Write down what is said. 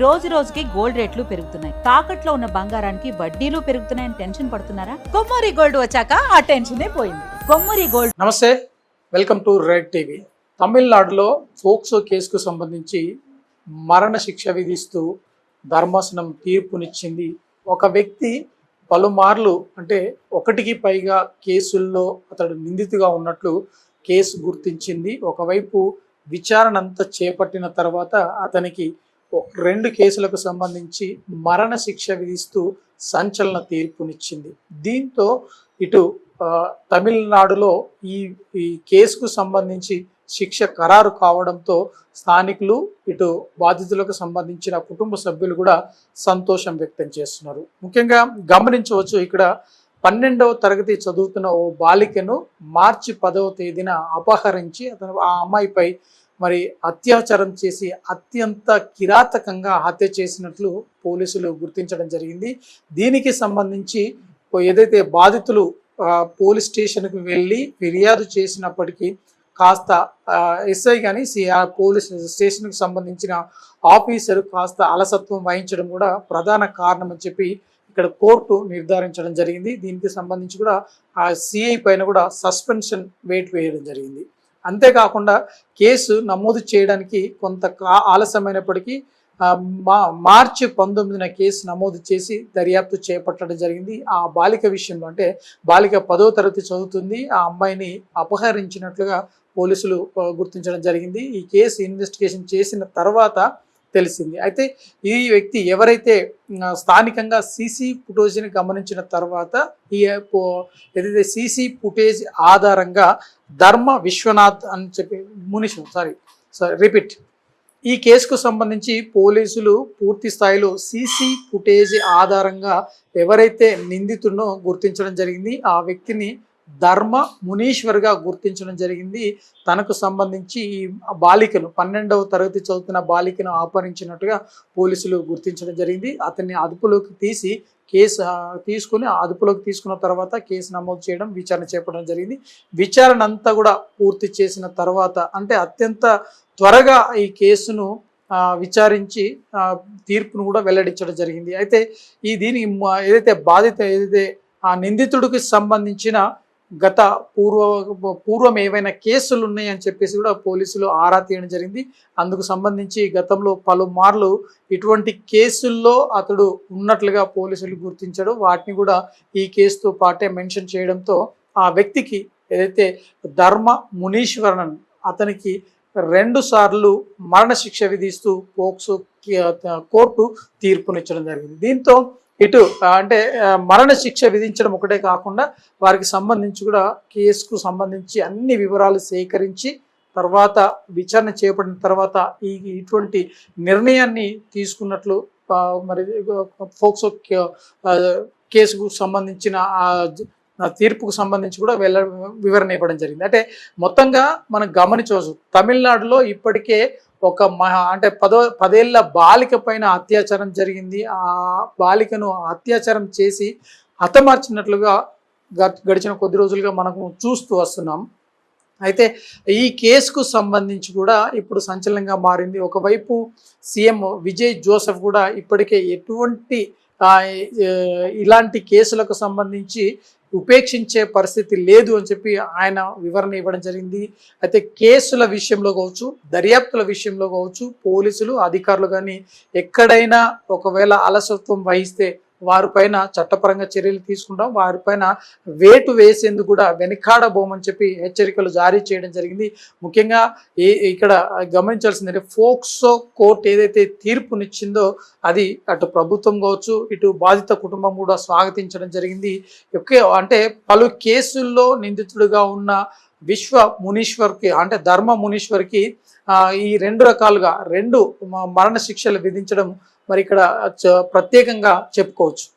రోజు రోజుకి గోల్డ్ రేట్లు పెరుగుతున్నాయి. తాకట్లో ఉన్న బంగారానికి వడ్డీలు పెరుగుతున్నాయని టెన్షన్ పడుతున్నారా? కొమ్మూరి గోల్డ్ వచ్చాక ఆ టెన్షనే పోయింది. కొమ్మూరి గోల్డ్. నమస్తే, వెల్కమ్ టు రెడ్ టీవీ. తమిళనాడులో ఫోక్సో కేసుకు సంబంధించి మరణ శిక్ష విధిస్తూ ధర్మాసనం తీర్పునిచ్చింది. ఒక వ్యక్తి పలుమార్లు అంటే ఒకటికి పైగా కేసుల్లో అతడు నిందితుగా ఉన్నట్లు కేసు గుర్తించింది. ఒకవైపు విచారణ అంతా చేపట్టిన తర్వాత అతనికి 2 కేసులకు సంబంధించి మరణ శిక్ష విధిస్తూ సంచలన తీర్పునిచ్చింది. దీంతో ఇటు తమిళనాడులో ఈ కేసుకు సంబంధించి శిక్ష ఖరారు కావడంతో స్థానికులు, ఇటు బాధితులకు సంబంధించిన కుటుంబ సభ్యులు కూడా సంతోషం వ్యక్తం చేస్తున్నారు. ముఖ్యంగా గమనించవచ్చు, ఇక్కడ 12వ తరగతి చదువుతున్న ఓ బాలికను మార్చి 10వ తేదీన అపహరించి ఆ అమ్మాయిపై మరి అత్యాచారం చేసి అత్యంత కిరాతకంగా హత్య చేసినట్లు పోలీసులు గుర్తించడం జరిగింది. దీనికి సంబంధించి ఏదైతే బాధితులు పోలీస్ స్టేషన్కి వెళ్ళి ఫిర్యాదు చేసినప్పటికీ కాస్త ఎస్ఐ కానీ పోలీస్ స్టేషన్కి సంబంధించిన ఆఫీసర్ కాస్త అలసత్వం వహించడం కూడా ప్రధాన కారణం అని చెప్పి ఇక్కడ కోర్టు నిర్ధారించడం జరిగింది. దీనికి సంబంధించి కూడా ఆ సిఐ పైన కూడా సస్పెన్షన్ వేటు వేయడం జరిగింది. అంతేకాకుండా కేసు నమోదు చేయడానికి కొంత ఆలస్యమైనప్పటికీ మార్చి 19న కేసు నమోదు చేసి దర్యాప్తు చేపట్టడం జరిగింది. ఆ బాలిక విషయంలో, అంటే బాలిక 10వ తరగతి చదువుతుంది, ఆ అమ్మాయిని అపహరించినట్లుగా పోలీసులు గుర్తించడం జరిగింది. ఈ కేసు ఇన్వెస్టిగేషన్ చేసిన తర్వాత తెలిసింది. అయితే ఈ వ్యక్తి ఎవరైతే స్థానికంగా సీసీ ఫుటేజ్ని గమనించిన తర్వాత ఏదైతే సీసీ ఫుటేజ్ ఆధారంగా ధర్మ విశ్వనాథ్ అని చెప్పి రిపీట్ ఈ కేసుకు సంబంధించి పోలీసులు పూర్తి స్థాయిలో సీసీ ఫుటేజ్ ఆధారంగా ఎవరైతే నిందితుడినో గుర్తించడం జరిగింది. ఆ వ్యక్తిని ధర్మ మునీశ్వర్గా గుర్తించడం జరిగింది. తనకు సంబంధించి ఈ బాలికను 12వ తరగతి చదువుతున్న బాలికను అపహరించినట్టుగా పోలీసులు గుర్తించడం జరిగింది. అతన్ని అదుపులోకి తీసుకున్న తర్వాత కేసు నమోదు చేయడం, విచారణ చేపట్టడం జరిగింది. విచారణ అంతా కూడా పూర్తి చేసిన తర్వాత, అంటే అత్యంత త్వరగా ఈ కేసును విచారించి తీర్పును కూడా వెల్లడించడం జరిగింది. అయితే దీనికి ఏదైతే ఆ నిందితుడికి సంబంధించిన గత పూర్వం ఏవైనా కేసులు ఉన్నాయని చెప్పేసి కూడా పోలీసులు ఆరా తీయడం జరిగింది. అందుకు సంబంధించి గతంలో పలుమార్లు ఇటువంటి కేసుల్లో అతడు ఉన్నట్లుగా పోలీసులు గుర్తించడం, వాటిని కూడా ఈ కేసుతో పాటే మెన్షన్ చేయడంతో ఆ వ్యక్తికి ఏదైతే ధర్మ మునీశ్వరన్ అతనికి 2 సార్లు మరణశిక్ష విధిస్తూ పోక్సో కోర్టు తీర్పునిచ్చడం జరిగింది. దీంతో ఇటు అంటే మరణ శిక్ష విధించడం ఒకటే కాకుండా వారికి సంబంధించి కూడా కేసుకు సంబంధించి అన్ని వివరాలు సేకరించి తర్వాత విచారణ చేపట్టిన తర్వాత ఇటువంటి నిర్ణయాన్ని తీసుకున్నట్లు మరి ఫోక్సో కేసుకు సంబంధించిన తీర్పుకు సంబంధించి కూడా వివరణ ఇవ్వడం జరిగింది. అంటే మొత్తంగా మనం గమనించవచ్చు, తమిళనాడులో ఇప్పటికే ఒక అంటే 10 ఏళ్ల బాలిక పైన అత్యాచారం జరిగింది. ఆ బాలికను అత్యాచారం చేసి హతమార్చినట్లుగా గడిచిన కొద్ది రోజులుగా మనకు చూస్తూ వస్తున్నాం. అయితే ఈ కేసుకు సంబంధించి కూడా ఇప్పుడు సంచలనంగా మారింది. ఒకవైపు సీఎం విజయ్ జోసెఫ్ కూడా ఇప్పటికే ఎటువంటి ఇలాంటి కేసులకు సంబంధించి ఉపేక్షించే పరిస్థితి లేదు అని చెప్పి ఆయన వివరణ ఇవ్వడం జరిగింది. అయితే కేసుల విషయంలో కావచ్చు, దర్యాప్తుల విషయంలో కావచ్చు, పోలీసులు అధికారులు కానీ ఎక్కడైనా ఒకవేళ అలసత్వం వహిస్తే వారిపైన చట్టపరంగా చర్యలు తీసుకుంటాం, వారిపైన వేటు వేసేందుకు కూడా వెనకాడబోమని చెప్పి హెచ్చరికలు జారీ చేయడం జరిగింది. ముఖ్యంగా ఇక్కడ గమనించాల్సిందంటే ఫోక్సో కోర్టు ఏదైతే తీర్పునిచ్చిందో అది అటు ప్రభుత్వం కావచ్చు, ఇటు బాధిత కుటుంబం కూడా స్వాగతించడం జరిగింది. అంటే పలు కేసుల్లో నిందితుడిగా ఉన్న మునీశ్వర్కి, అంటే ధర్మ మునీశ్వర్కి ఈ 2 రకాలుగా 2 మరణ శిక్షలు విధించడం మరి ఇక్కడ ప్రత్యేకంగా చెప్పుకోవచ్చు.